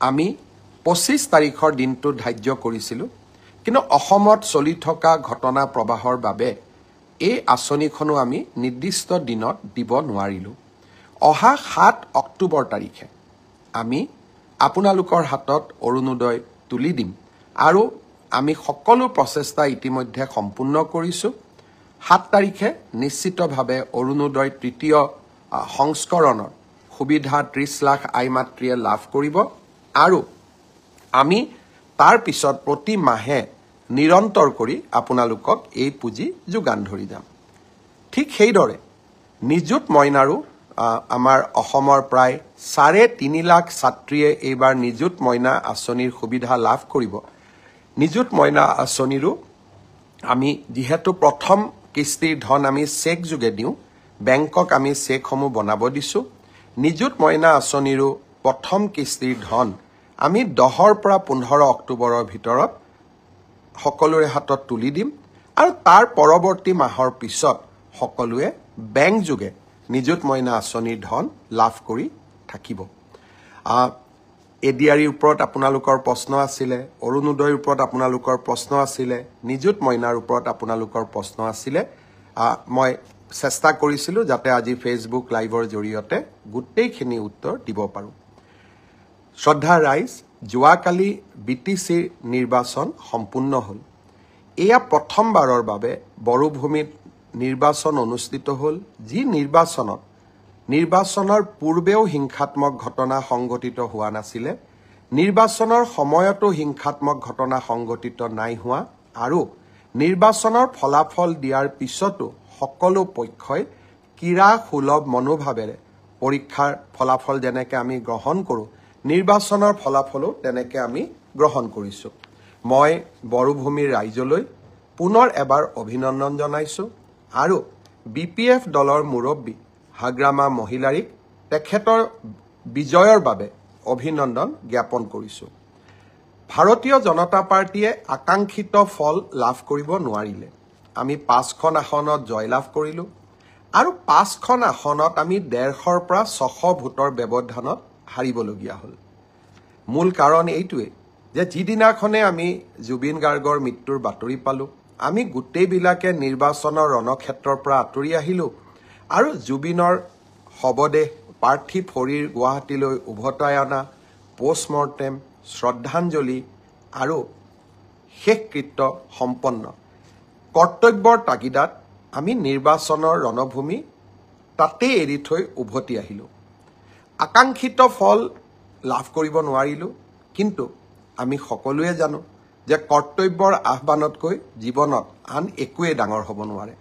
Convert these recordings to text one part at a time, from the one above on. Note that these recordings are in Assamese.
আমি 25 তাৰিখৰ দিনটো ধাৰ্য কৰিছিলোঁ কিন্তু অসমত চলি থকা ঘটনা প্ৰবাহৰ বাবে এই আঁচনিখনো আমি নিৰ্দিষ্ট দিনত দিব নোৱাৰিলোঁ অহা 7 অক্টোবৰ তাৰিখে আমি আপোনালোকৰ হাতত অৰুণোদয় তুলি দিম আৰু আমি সকলো প্ৰচেষ্টা ইতিমধ্যে সম্পূৰ্ণ কৰিছোঁ 7 তাৰিখে নিশ্চিতভাৱে অৰুণোদয় তৃতীয় সংস্কৰণৰ সুবিধা 30 লাখ আই মাতৃয়ে লাভ কৰিব আৰু আমি তাৰ পিছত প্ৰতি মাহে নিৰন্তৰ কৰি আপোনালোকক এই পুঁজি যোগান ধৰি যাম ঠিক সেইদৰে নিযুত মইনাৰো আমাৰ অসমৰ প্ৰায় 3.5 লাখ ছাত্ৰীয়ে এইবাৰ নিযুত মইনা আঁচনিৰ সুবিধা লাভ কৰিব নিযুত মইনা আঁচনিৰো আমি যিহেতু প্ৰথম কিস্তিৰ ধন আমি চেক যোগে দিওঁ বেংকক আমি চেকসমূহ বনাব দিছোঁ নিযুত মইনা আঁচনিৰো প্ৰথম কিস্তিৰ ধন আমি 10 পৰা 15 অক্টোবৰৰ ভিতৰত সকলোৰে হাতত তুলি দিম আৰু তাৰ পৰৱৰ্তী মাহৰ পিছত সকলোৱে বেংক যোগে নিযুত মইনা আঁচনিৰ ধন লাভ কৰি থাকিব এডিআৰিৰ ওপৰত আপোনালোকৰ প্ৰশ্ন আছিলে অৰুণোদয়ৰ ওপৰত আপোনালোকৰ প্ৰশ্ন আছিলে নিযুত মইনাৰ ওপৰত আপোনালোকৰ প্ৰশ্ন আছিলে মই চেষ্টা কৰিছিলোঁ যাতে আজি ফেচবুক লাইভৰ জৰিয়তে গোটেইখিনি উত্তৰ দিব পাৰোঁ শ্ৰদ্ধা ৰাইজ যোৱাকালি বিটিচিৰ নিৰ্বাচন সম্পূৰ্ণ হ'ল এয়া প্ৰথমবাৰৰ বাবে বড়োভূমিত নিৰ্বাচন অনুষ্ঠিত হ'ল যি নিৰ্বাচনৰ পূৰ্বেও হিংসাত্মক ঘটনা সংঘটিত হোৱা নাছিলে নিৰ্বাচনৰ সময়তো হিংসাত্মক ঘটনা সংঘটিত নাই হোৱা আৰু নিৰ্বাচনৰ ফলাফল দিয়াৰ পিছতো সকলো পক্ষই কিৰা সুলভ মনোভাৱেৰে পৰীক্ষাৰ ফলাফল যেনেকৈ আমি গ্ৰহণ কৰোঁ নিৰ্বাচনৰ ফলাফলো তেনেকৈ আমি গ্ৰহণ কৰিছোঁ মই বড়োভূমিৰ ৰাইজলৈ পুনৰ এবাৰ অভিনন্দন জনাইছোঁ আৰু বিপিএফ দলৰ মুৰব্বী হাগ্ৰামা মহিলাৰীক তেখেতৰ বিজয়ৰ বাবে অভিনন্দন জ্ঞাপন কৰিছোঁ ভাৰতীয় জনতা পাৰ্টিয়ে আকাংক্ষিত ফল লাভ কৰিব নোৱাৰিলে আমি 5খন আসনত জয়লাভ কৰিলোঁ আৰু 5খন আসনত আমি 150ৰ পৰা 600 ভোটৰ ব্যৱধানত হাৰিবলগীয়া হ'ল মূল কাৰণ এইটোৱে যে যিদিনাখনে আমি জুবিন গাৰ্গৰ মৃত্যুৰ বাতৰি পালোঁ আমি গোটেইবিলাকে নিৰ্বাচনৰ ৰণক্ষেত্ৰৰ পৰা আঁতৰি আহিলোঁ আৰু জুবিনৰ শৱদেহ পাৰ্থিৱ শৰীৰ গুৱাহাটীলৈ উভতাই অনা পোষ্টমৰ্টেম শ্ৰদ্ধাঞ্জলি আৰু শেষকৃত্য সম্পন্ন কৰ্তব্যৰ তাগিদাত আমি নিৰ্বাচনৰ ৰণভূমি তাতেই এৰি থৈ উভতি আহিলোঁ আকাংক্ষিত ফল লাভ কৰিব নোৱাৰিলোঁ কিন্তু আমি সকলোৱে জানো যে কৰ্তব্যৰ আহ্বানতকৈ জীৱনত আন একোৱেই ডাঙৰ হ'ব নোৱাৰে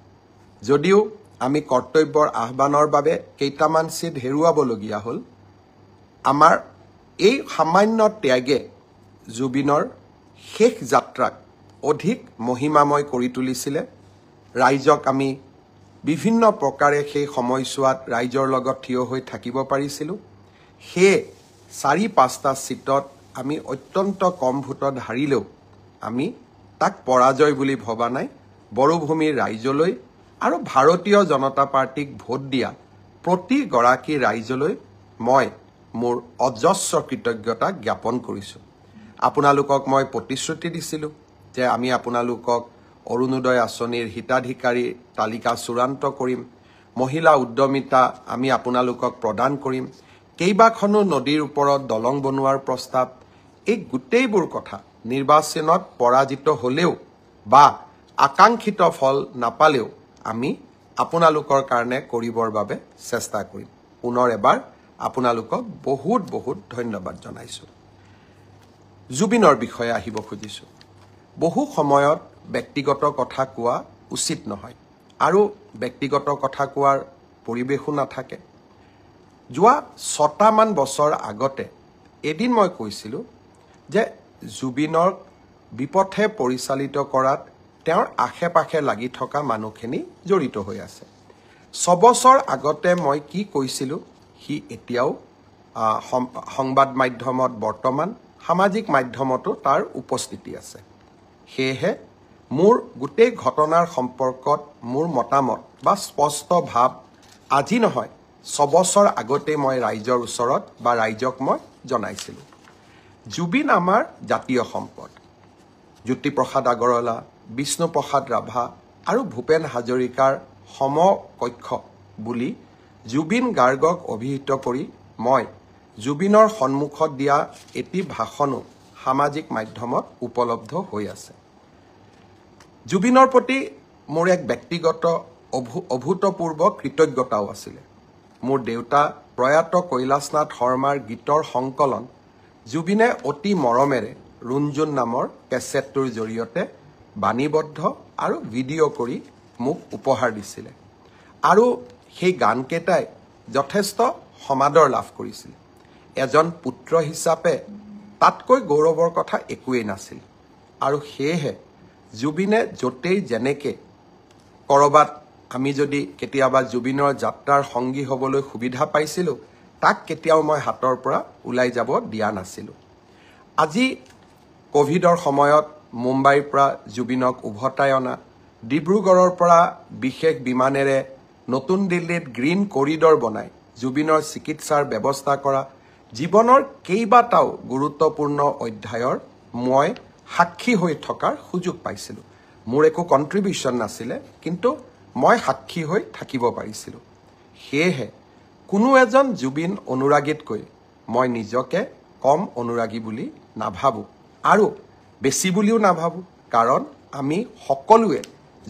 যদিও আমি কৰ্তব্যৰ আহ্বানৰ বাবে কেইটামান চিট হেৰুৱাবলগীয়া হ'ল আমাৰ এই সামান্য ত্যাগে জুবিনৰ শেষ যাত্ৰাক অধিক মহিমাময় কৰি তুলিছিলে ৰাইজক আমি বিভিন্ন প্ৰকাৰে সেই সময়ছোৱাত ৰাইজৰ লগত থিয় হৈ থাকিব পাৰিছিলোঁ সেয়ে 4-5টা চিটত আমি অত্যন্ত কম ভোটত হাৰিলেও আমি তাক পৰাজয় বুলি ভবা নাই বড়োভূমিৰ ৰাইজলৈ আৰু ভাৰতীয় জনতা পাৰ্টিক ভোট দিয়া প্ৰতিগৰাকী ৰাইজলৈ মই মোৰ অজস্ৰ কৃতজ্ঞতা জ্ঞাপন কৰিছোঁ আপোনালোকক মই প্ৰতিশ্ৰুতি দিছিলোঁ যে আমি আপোনালোকক অৰুণোদয় আঁচনিৰ হিতাধিকাৰী তালিকা চূড়ান্ত কৰিম মহিলা উদ্যমিতা আমি আপোনালোকক প্ৰদান কৰিম কেইবাখনো নদীৰ ওপৰত দলং বনোৱাৰ প্ৰস্তাৱ এই গোটেইবোৰ কথা নিৰ্বাচনত পৰাজিত হ'লেও বা আকাংক্ষিত ফল নাপালেও আমি আপোনালোকৰ কাৰণে কৰিবৰ বাবে চেষ্টা কৰিম পুনৰ এবাৰ আপোনালোকক বহুত বহুত ধন্যবাদ জনাইছোঁ জুবিনৰ বিষয়ে আহিব খুজিছোঁ বহু সময়ত ব্যক্তিগত কথা কোৱা উচিত নহয় আৰু ব্যক্তিগত কথা কোৱাৰ পৰিৱেশো নাথাকে যোৱা 6টামান বছৰ আগতে এদিন মই কৈছিলোঁ যে জুবিনৰ বিপথে পৰিচালিত কৰাত তেওঁৰ আশে-পাশে লাগি থকা মানুহখিনি জড়িত হৈ আছে 6 বছৰ আগতে মই কি কৈছিলোঁ হি এতিয়াও সংবাদ মাধ্যমত বৰ্তমান সামাজিক মাধ্যমতো তাৰ উপস্থিতি আছে সেয়েহে মোৰ গোটেই ঘটনাৰ সম্পৰ্কত মোৰ মতামত বা স্পষ্ট ভাৱ আজি নহয় 6 বছৰ আগতে মই ৰাইজৰ ওচৰত বা ৰাইজক মই জনাইছিলোঁ জুবিন আমাৰ জাতীয় সম্পদ। জ্যোতিপ্ৰসাদ আগৰৱালা, বিষ্ণুপ্ৰসাদ ৰাভা আৰু ভূপেন হাজৰিকাৰ সমকক্ষ বুলি জুবিন গাৰ্গক অভিহিত কৰি মই জুবিনৰ সন্মুখত দিয়া এটি ভাষণো সামাজিক মাধ্যমত উপলব্ধ হৈ আছে। জুবিনৰ প্ৰতি মোৰ এক ব্যক্তিগত অভূতপূৰ্ব কৃতজ্ঞতাও আছিলে। মোৰ দেউতা প্ৰয়াত কৈলাশনাথ শৰ্মাৰ গীতৰ সংকলন জুবিনে অতি মৰমেৰে ৰুণজুন নামৰ কেছেটটোৰ জৰিয়তে বাণীবদ্ধ আৰু ভিডিঅ' কৰি মোক উপহাৰ দিছিলে আৰু সেই গানকেইটাই যথেষ্ট সমাদৰ লাভ কৰিছিল। এজন পুত্ৰ হিচাপে তাতকৈ গৌৰৱৰ কথা একোৱেই নাছিল আৰু সেয়েহে জুবিনে য'তেই যেনেকে কৰবাত আমি যদি কেতিয়াবা জুবিনৰ যাত্ৰাৰ সংগী হ'বলৈ সুবিধা পাইছিলোঁ, তাক কেতিয়াও মই হাতৰ পৰা ওলাই যাব দিয়া নাছিলোঁ। আজি কোভিডৰ সময়ত মুম্বাইৰ পৰা জুবিনক উভতাই অনা, ডিব্ৰুগড়ৰ পৰা বিশেষ বিমানেৰে নতুন দিল্লীত গ্ৰীণ কৰিডৰ বনাই জুবিনৰ চিকিৎসাৰ ব্যৱস্থা কৰা, জীৱনৰ কেইবাটাও গুৰুত্বপূৰ্ণ অধ্যায়ৰ মই সাক্ষী হৈ থকাৰ সুযোগ পাইছিলোঁ। মোৰ একো কণ্ট্ৰিবিউশ্যন নাছিলে, কিন্তু মই সাক্ষী হৈ থাকিব পাৰিছিলোঁ। সেয়েহে কোনো এজন জুবিন অনুৰাগীতকৈ মই নিজকে কম অনুৰাগী বুলি নাভাবোঁ আৰু বেছি বুলিও নাভাবোঁ, কাৰণ আমি সকলোৱে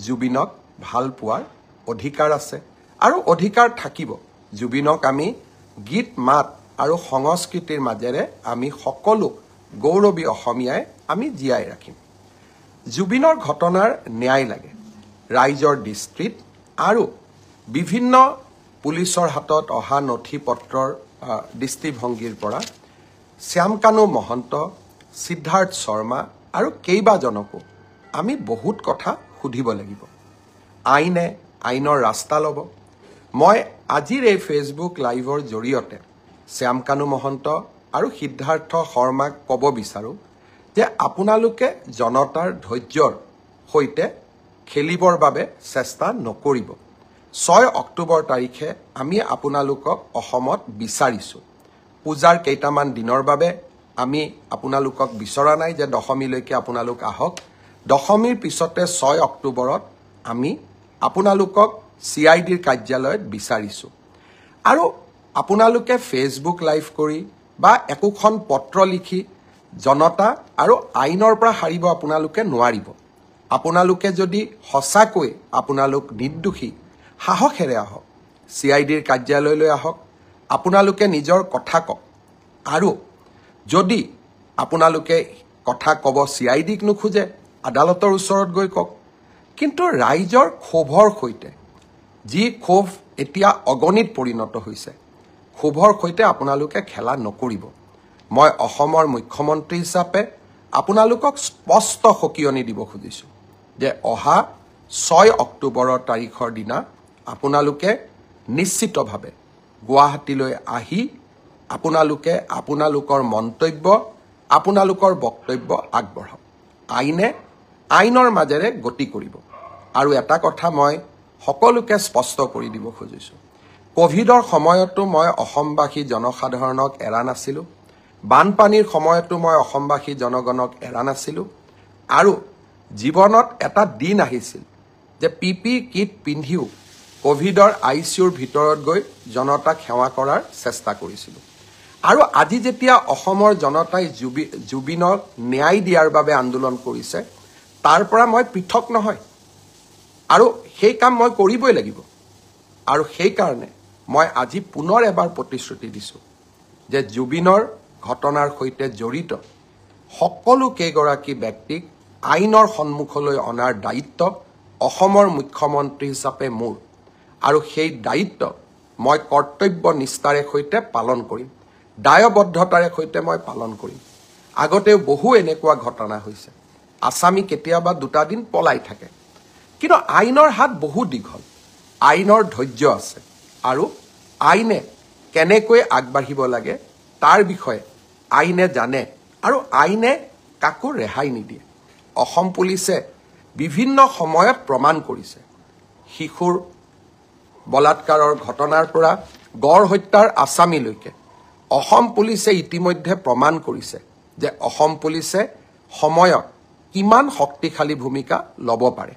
জুবিনক ভাল পোৱাৰ অধিকাৰ আছে আৰু অধিকাৰ থাকিব। জুবিনক আমি গীত মাত আৰু সংস্কৃতিৰ মাজেৰে আমি সকলো গৌৰৱী অসমীয়াই আমি জীয়াই ৰাখিম। জুবিনৰ ঘটনাৰ ন্যায় লাগে। ৰাইজৰ দৃষ্টিত আৰু বিভিন্ন পুলিচৰ হাতত অহা নথি পত্ৰৰ দৃষ্টিভংগীৰ পৰা শ্যামকানু মহন্ত, সিদ্ধাৰ্থ শৰ্মা আৰু কেইবাজনকো আমি বহুত কথা সুধিব লাগিব। আইনে আইনৰ ৰাস্তা ল'ব। মই আজিৰ এই ফেচবুক লাইভৰ জৰিয়তে শ্যামকানু মহন্ত আৰু সিদ্ধাৰ্থ শৰ্মাক ক'ব বিচাৰোঁ যে আপোনালোকে জনতাৰ ধৈৰ্যৰ সৈতে খেলিবৰ বাবে চেষ্টা নকৰিব। 6 অক্টোবৰ তাৰিখে আমি আপোনালোকক অসমত বিচাৰিছোঁ। পূজাৰ কেইটামান দিনৰ বাবে আমি আপোনালোকক বিচৰা নাই যে দশমীলৈকে আপোনালোক আহক। দশমীৰ পিছতে 6 অক্টোবৰত আমি আপোনালোকক CIDৰ কাৰ্যালয়ত বিচাৰিছোঁ আৰু আপোনালোকে ফেচবুক লাইভ কৰি বা একোখন পত্ৰ লিখি জনতা আৰু আইনৰ পৰা হাৰিব আপোনালোকে নোৱাৰিব। আপোনালোকে যদি সঁচাকৈ আপোনালোক নিৰ্দোষী, সাহসেৰে আহক, CIDৰ কাৰ্যালয়লৈ আহক, আপোনালোকে নিজৰ কথা কওক আৰু যদি আপোনালোকে কথা ক'ব CIDক নোখোজে, আদালতৰ ওচৰত গৈ কওক। কিন্তু ৰাইজৰ ক্ষোভৰ সৈতে, যি ক্ষোভ এতিয়া অগণিত পৰিণত হৈছে, ক্ষোভৰ সৈতে আপোনালোকে খেলা নকৰিব। মই অসমৰ মুখ্যমন্ত্ৰী হিচাপে আপোনালোকক স্পষ্ট সকিয়নি দিব খুজিছোঁ যে অহা 6 অক্টোবৰৰ তাৰিখৰ দিনা আপোনালোকে নিশ্চিতভাৱে গুৱাহাটীলৈ আহি আপোনালোকে আপোনালোকৰ মন্তব্য, আপোনালোকৰ বক্তব্য আগবঢ়াওক। আইনে আইনৰ মাজেৰে গতি কৰিব। আৰু এটা কথা মই সকলোকে স্পষ্ট কৰি দিব খুজিছোঁ, কোভিডৰ সময়তো মই অসমবাসী জনসাধাৰণক এৰা নাছিলোঁ, বানপানীৰ সময়তো মই অসমবাসী জনগণক এৰা নাছিলোঁ আৰু জীৱনত এটা দিন আহিছিল যে PPE কিট পিন্ধিও কোভিডৰ ICUৰ ভিতৰত গৈ জনতাক সেৱা কৰাৰ চেষ্টা কৰিছিলোঁ। আৰু আজি যেতিয়া অসমৰ জনতাই জুবিনক ন্যায় দিয়াৰ বাবে আন্দোলন কৰিছে, তাৰ পৰা মই পৃথক নহয় আৰু সেই কাম মই কৰিবই লাগিব। আৰু সেইকাৰণে মই আজি পুনৰ এবাৰ প্ৰতিশ্ৰুতি দিছোঁ যে জুবিনৰ ঘটনাৰ সৈতে জড়িত সকলো কেইগৰাকী ব্যক্তিক আইনৰ সন্মুখলৈ অনাৰ দায়িত্ব অসমৰ মুখ্যমন্ত্ৰী হিচাপে মোৰ আৰু সেই দায়িত্ব মই কৰ্তব্য নিষ্ঠাৰে সৈতে পালন কৰিম, দায়বদ্ধতাৰে সৈতে মই পালন কৰিম। আগতেও বহু এনেকুৱা ঘটনা হৈছে, আসামী কেতিয়াবা 2টা দিন পলাই থাকে, কিন্তু আইনৰ হাত বহু দীঘল, আইনৰ ধৈৰ্য আছে আৰু আইনে কেনেকৈ আগবাঢ়িব লাগে তাৰ বিষয়ে আইনে জানে আৰু আইনে কাকো ৰেহাই নিদিয়ে। অসম পুলিচে বিভিন্ন সময়ত প্ৰমাণ কৰিছে, শিশুৰ বলাৎকাৰৰ ঘটনাৰ পৰা গড় হত্যাৰ আসামীলৈকে অসম পুলিচে ইতিমধ্যে প্ৰমাণ কৰিছে যে অসম পুলিচে সময়ত কিমান শক্তিশালী ভূমিকা ল'ব পাৰে